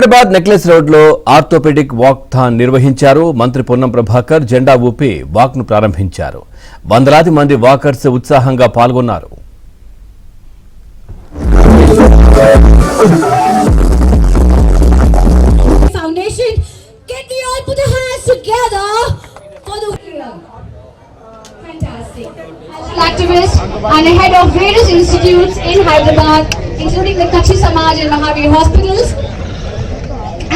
Hyderabad necklace road లో orthopaedic walkathon నిర్వహించారు. మంత్రి పొన్నం ప్రభాకర్ జెండా ఊపి వాక్ ను ప్రారంభించారు. వందలాది మంది వాకర్స్ ఉత్సాహంగా పాల్గొన్నారు. Activist and the head of various institutes in Hyderabad, including the Kachi Samaj and Mahavir Hospitals,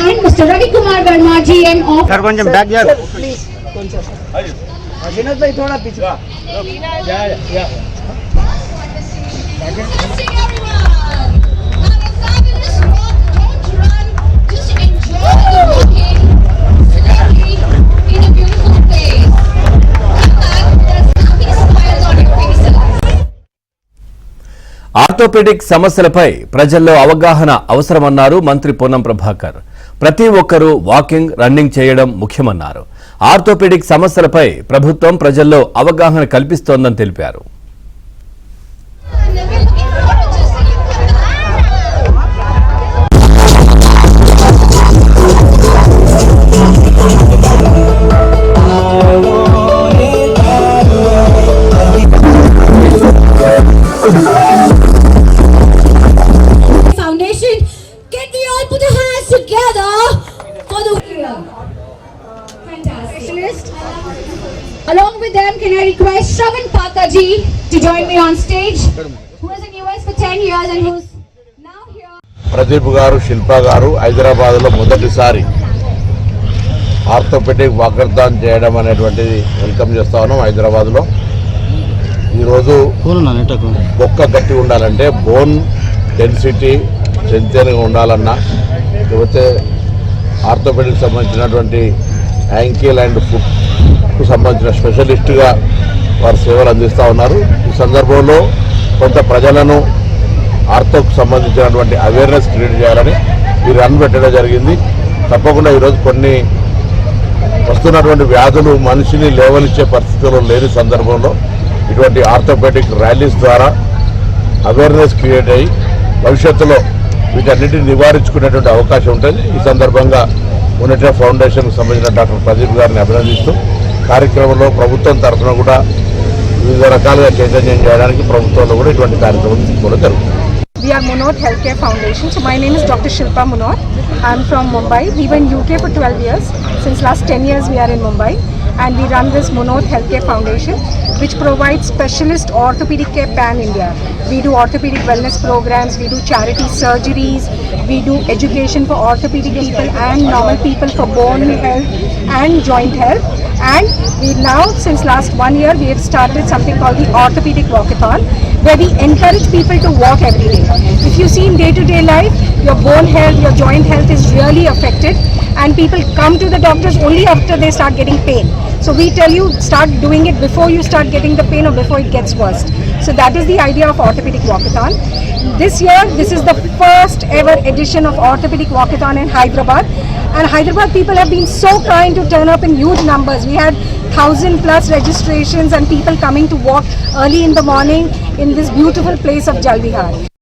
and Mr. Ravi Kumar Verma, GM of. Sir, koncham back here. Please. Vinod bhai, thoda piche. Yeah. Fantastic, everyone! Have a fabulous walk. Don't run. Just enjoy the walking slowly in a beautiful place. There's happy smiles on your faces. Orthopaedic సమస్యలపై ప్రజల్లో అవగాహన అవసరమన్నారు మంత్రి పొన్నం ప్రభాకర్. ప్రతి ఒక్కరూ walking, running చేయడం ముఖ్యమన్నారు. Orthopaedic సమస్యలపై ప్రభుత్వం ప్రజల్లో అవగాహన కల్పిస్తోందని తెలిపారు. Along with them, can I request Shravan Pakaji to join me on stage, who is in US for 10 years and who's now here. Pradeep గారు, శిల్ప గారు హైదరాబాద్లో మొదటిసారి ఆర్థోపెడిక్ వాకర్థాన్ చేయడం అనేటువంటిది వెల్కమ్ చేస్తా ఉన్నాం. హైదరాబాద్లో ఈరోజు బొక్క గట్టి ఉండాలంటే బోన్ డెన్సిటీ స్ట్రెంగ్త్ ఉండాలన్నా, లేకపోతే ఆర్థోపెడిక్ సంబంధించినటువంటి యాంకిల్ అండ్ ఫుట్కు సంబంధించిన స్పెషలిస్టుగా వారు సేవలు అందిస్తూ ఉన్నారు. ఈ సందర్భంలో కొంత ప్రజలను ఆర్థోకు సంబంధించినటువంటి అవేర్నెస్ క్రియేట్ చేయాలని ఈ రన్ పెట్టడం జరిగింది. తప్పకుండా ఈరోజు కొన్ని వస్తున్నటువంటి వ్యాధులు మనిషిని లేవలిచ్చే పరిస్థితుల్లో లేని సందర్భంలో ఇటువంటి ఆర్థోపెడిక్ ర్యాలీస్ ద్వారా అవేర్నెస్ క్రియేట్ అయ్యి భవిష్యత్తులో వీటన్నిటిని నివారించుకునేటువంటి అవకాశం ఉంటుంది. ఈ సందర్భంగా యునైటెడ్ ఫౌండేషన్కు సంబంధించిన డాక్టర్ ప్రదీప్ గారిని అభినందిస్తూ కార్యక్రమంలో ప్రభుత్వం తరఫున కూడా వివిధ రకాలుగా చైతన్యం చేయడానికి ప్రభుత్వంలో కూడా ఇటువంటి కార్యక్రమం కూడా జరుగుతుంది. We are Munot Healthcare Foundation. So my name is Dr. Shilpa Munot. I am from Mumbai. We were in UK for 12 years. Since last 10 years we are in Mumbai. And we run this Munot Healthcare Foundation, which provides specialist orthopedic care pan-India. We do orthopedic wellness programs, we do charity surgeries, we do education for orthopedic people and normal people for bone health and joint health. And we now, since last 1 year, we have started something called the Orthopedic Walkathon, where we encourage people to walk every day. If you see in day-to-day life, your bone health, your joint health is really affected, and people come to the doctors only after they start getting pain. So we tell you, start doing it before you start getting the pain or before it gets worse. So that is the idea of Orthopedic Walkathon. This year, this is the first ever edition of Orthopedic Walkathon in Hyderabad. And Hyderabad people have been so kind to turn up in huge numbers. We had 1,000+ registrations and people coming to walk early in the morning in this beautiful place of Jalvihar.